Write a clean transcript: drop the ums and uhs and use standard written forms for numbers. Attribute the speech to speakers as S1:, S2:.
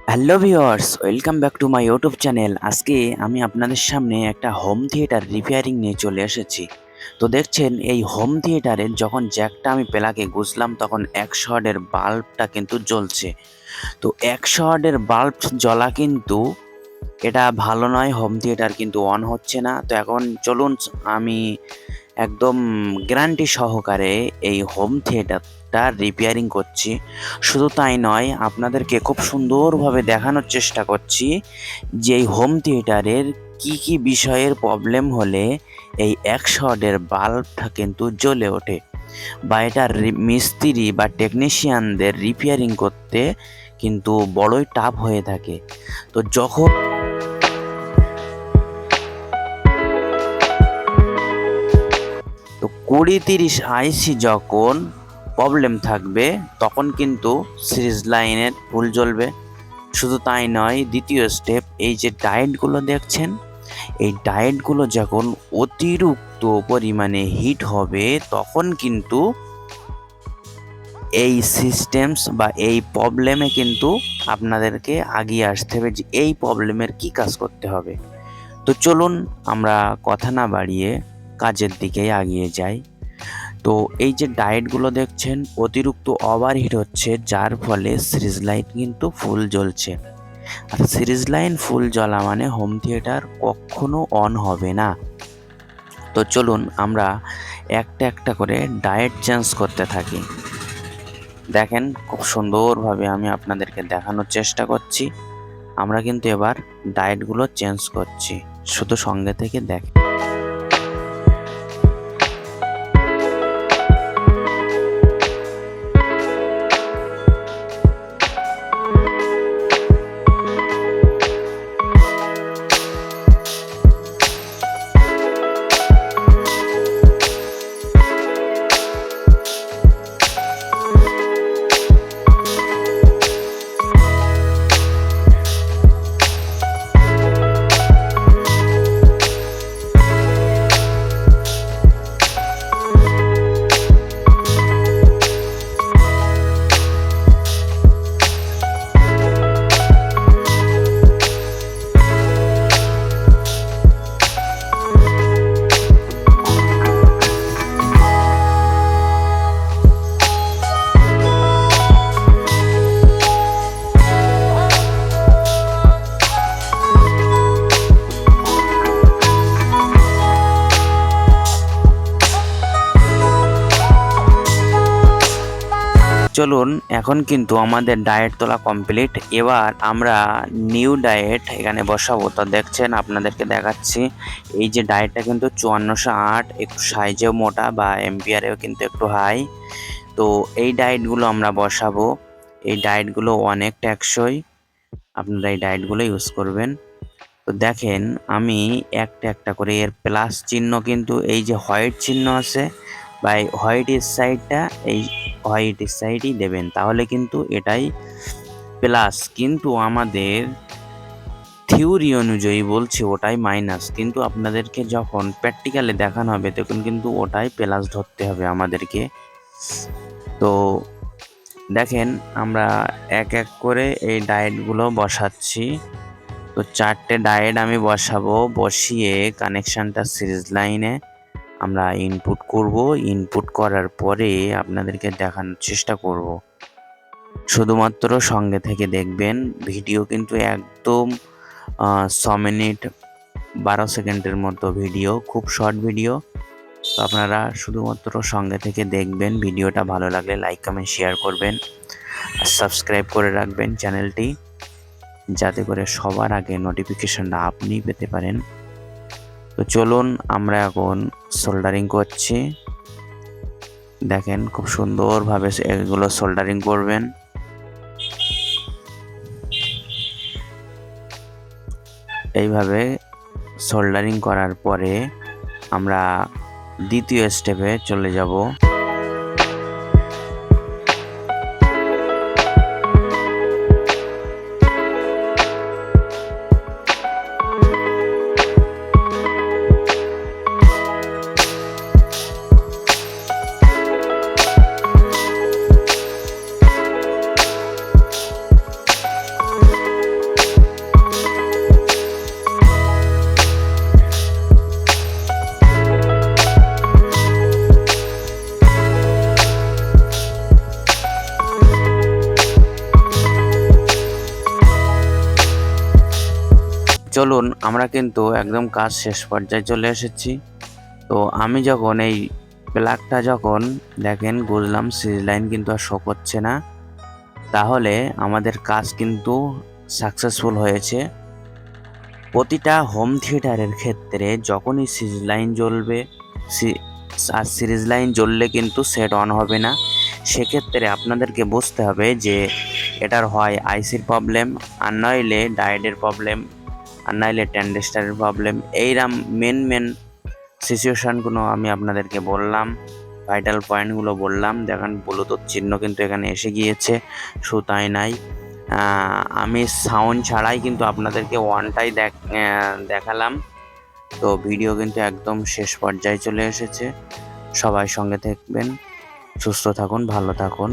S1: Hello viewers, welcome back to my YouTube channel. আজকে আমি আপনাদের সামনে একটা হোম থিয়েটার রিপেয়ারিং নিয়ে চলে এসেছি। তো দেখছেন, এই হোম থিয়েটারের যখন জ্যাকটা আমি প্লাগে গুছলাম তখন 100 ওয়াটের বাল্বটা কিন্তু জ্বলছে। তো 100 ওয়াটের বাল্ব জ্বলা কিন্তু এটা ভালো নয়। হোম থিয়েটার কিন্তু অন হচ্ছে না। তো এখন চলুন আমি একদম গ্যারান্টি সহকারে এই হোম থিয়েটারটা রিপেয়ারিং করছি। শুধু তাই নয়, আপনাদেরকে খুব সুন্দরভাবে দেখানোর চেষ্টা করছি যে এই হোম থিয়েটারের কি বিষয়ের প্রবলেম হলে এই 100 ওয়াটের বাল্বটা কিন্তু জ্বলে ওঠে, বা এটা মিস্ত্রি বা টেকনিশিয়ানদের রিপেয়ারিং করতে কিন্তু বড়ই টাফ হয়ে থাকে। তো যখন 20-30 আইসি যখন প্রবলেম থাকবে তখন কিন্তু সিরিজ লাইনের ফুল জ্বলবে। শুধু তাই নয়, দ্বিতীয় স্টেপ, এই যে ডায়েটগুলো দেখছেন, এই ডায়েটগুলো যখন অতিরিক্ত পরিমাণে হিট হবে তখন কিন্তু এই সিস্টেমস বা এই প্রবলেমে কিন্তু আপনাদেরকে আগিয়ে আসতে হবে যে এই প্রবলেমের কি কাজ করতে হবে। তো চলুন আমরা কথা না বাড়িয়ে কাজের দিকেই আগিয়ে যাই। তো এই যে ডায়েটগুলো দেখছেন অতিরিক্ত ওভারহিট হচ্ছে, যার ফলে সিরিজ লাইট কিন্তু ফুল জ্বলছে। আর সিরিজ লাইন ফুল জ্বলা মানে হোম থিয়েটার কখনো অন হবে না। তো চলুন আমরা একটা একটা করে ডায়েট চেঞ্জ করতে থাকি। দেখেন, খুব সুন্দরভাবে আমি আপনাদেরকে দেখানোর চেষ্টা করছি। আমরা কিন্তু এবার ডায়েটগুলো চেঞ্জ করছি, শুধু সঙ্গে থেকে দেখেন। চলুন, এখন কিন্তু আমাদের ডায়েট তোলা কমপ্লিট। এবার আমরা নিউ ডায়েট এখানে বসাবো। তো দেখছেন, আপনাদেরকে দেখাচ্ছি, এই যে ডায়েটটা কিন্তু 5408, একটু সাইজেও মোটা বা এম্পিয়ারেও কিন্তু একটু হাই। তো এই ডায়েটগুলো আমরা বসাবো। এই ডায়েটগুলো অনেক টেকসই, আপনারা এই ডায়েটগুলো ইউজ করবেন। তো দেখেন, আমি একটা একটা করে এর প্লাস চিহ্ন কিন্তু এই যে হোয়াইট চিহ্ন আছে বা এই হোয়াইটের সাইডটা, এই হোয়াইটের সাইডই দেবেন, তাহলে কিন্তু এটাই প্লাস। কিন্তু আমাদের থিওরি অনুযায়ী বলছে ওটাই মাইনাস, কিন্তু আপনাদেরকে যখন প্র্যাকটিক্যালে দেখানো হবে তখন কিন্তু ওটাই প্লাস ধরতে হবে আমাদেরকে। তো দেখেন, আমরা এক এক করে এই ডায়েটগুলো বসাচ্ছি। তো 4টে ডায়েট আমি বসাবো, বসিয়ে কানেকশানটা সিরিজ লাইনে আমরা ইনপুট করব। ইনপুট করার পরে আপনাদেরকে দেখানোর চেষ্টা করব। শুধুমাত্র সঙ্গে থেকে দেখবেন। ভিডিও কিন্তু একদম 6 মিনিট 12 সেকেন্ডের মতো ভিডিও, খুব শর্ট ভিডিও। তো আপনারা শুধুমাত্র সঙ্গে থেকে দেখবেন। ভিডিওটা ভালো লাগলে লাইক কমেন্ট শেয়ার করবেন আর সাবস্ক্রাইব করে রাখবেন চ্যানেলটি, যাতে করে সবার আগে নোটিফিকেশনটা আপনি পেতে পারেন। তো চলুন আমরা এখন সোল্ডারিং করছি। দেখেন, খুব সুন্দরভাবে এগুলো সোল্ডারিং করবেন। এইভাবে সোল্ডারিং করার পরে আমরা দ্বিতীয় স্টেপে চলে যাব। চলুন আমরা কিন্তু একদম কাজ শেষ পর্যায়ে চলে এসেছি। তো আমি যখন এই প্লাগটা যখন দেখেন বুঝলাম সিরিজ লাইন কিন্তু আর শো করছে না, তাহলে আমাদের কাজ কিন্তু সাকসেসফুল হয়েছে। প্রতিটা হোম থিয়েটারের ক্ষেত্রে যখনই সিরিজ লাইন জ্বলবে, আর সিরিজ লাইন জ্বললে কিন্তু সেট অন হবে না। সেক্ষেত্রে আপনাদেরকে বুঝতে হবে যে এটার হয় আইসির প্রবলেম, আর নইলে ডায়োডের প্রবলেম, আর নইলে ট্রানজিস্টরের প্রবলেম। এইরকম মেন সিচুয়েশানগুলো আমি আপনাদেরকে বললাম, ভাইটাল পয়েন্টগুলো বললাম। দেখেন ব্লুটুথ চিহ্ন কিন্তু এখানে এসে গিয়েছে, শুধু তাই নাই, আমি সাউন্ড ছাড়াই কিন্তু আপনাদেরকে ওয়ানটাই দেখালাম। তো ভিডিও কিন্তু একদম শেষ পর্যায়ে চলে এসেছে। সবাই সঙ্গে থাকবেন, সুস্থ থাকুন, ভালো থাকুন।